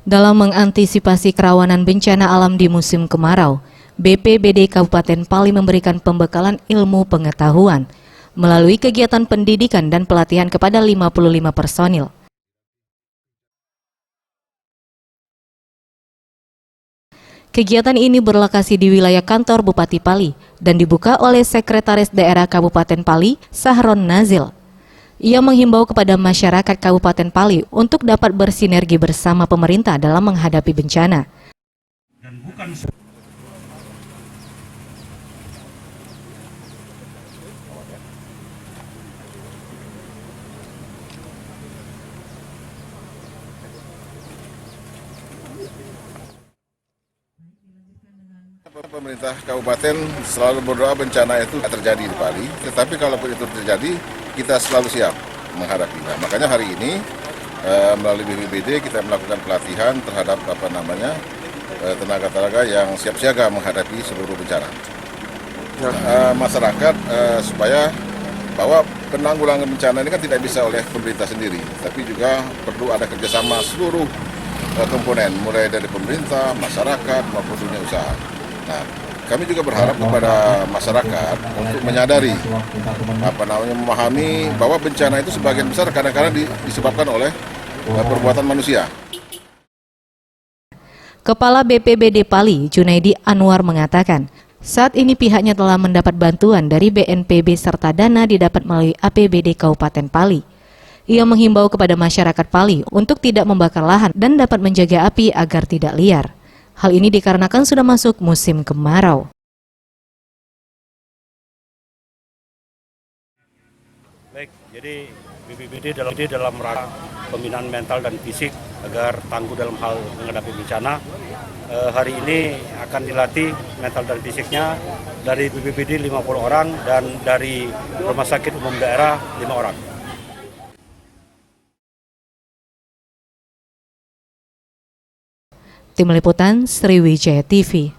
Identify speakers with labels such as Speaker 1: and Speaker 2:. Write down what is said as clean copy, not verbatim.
Speaker 1: Dalam mengantisipasi kerawanan bencana alam di musim kemarau, BPBD Kabupaten Pali memberikan pembekalan ilmu pengetahuan melalui kegiatan pendidikan dan pelatihan kepada 55 personil. Kegiatan ini berlokasi di wilayah kantor Bupati Pali dan dibuka oleh Sekretaris Daerah Kabupaten Pali, Sahron Nazil. Ia menghimbau kepada masyarakat Kabupaten Pali untuk dapat bersinergi bersama pemerintah dalam menghadapi bencana.
Speaker 2: Dan bukan
Speaker 3: Pemerintah Kabupaten selalu berdoa bencana itu terjadi di Pali, tetapi kalaupun itu terjadi, kita selalu siap menghadapinya. Makanya hari ini melalui BPBD kita melakukan pelatihan terhadap tenaga-tenaga yang siap siaga menghadapi seluruh bencana. Masyarakat supaya bahwa penanggulangan bencana ini kan tidak bisa oleh pemerintah sendiri, tapi juga perlu ada kerjasama seluruh komponen, mulai dari pemerintah, masyarakat maupun dunia usaha. Nah, kami juga berharap kepada masyarakat untuk menyadari, memahami bahwa bencana itu sebagian besar kadang-kadang disebabkan oleh perbuatan manusia.
Speaker 1: Kepala BPBD Pali, Junaidi Anwar mengatakan, saat ini pihaknya telah mendapat bantuan dari BNPB serta dana didapat melalui APBD Kabupaten Pali. Ia menghimbau kepada masyarakat Pali untuk tidak membakar lahan dan dapat menjaga api agar tidak liar. Hal ini dikarenakan sudah masuk musim kemarau.
Speaker 2: baik, jadi BPBD dalam rangka pembinaan mental dan fisik agar tangguh dalam hal menghadapi bencana. Hari ini akan dilatih mental dan fisiknya dari BPBD 50 orang dan dari Rumah Sakit Umum Daerah 5 orang.
Speaker 1: Tim Liputan Sriwijaya TV.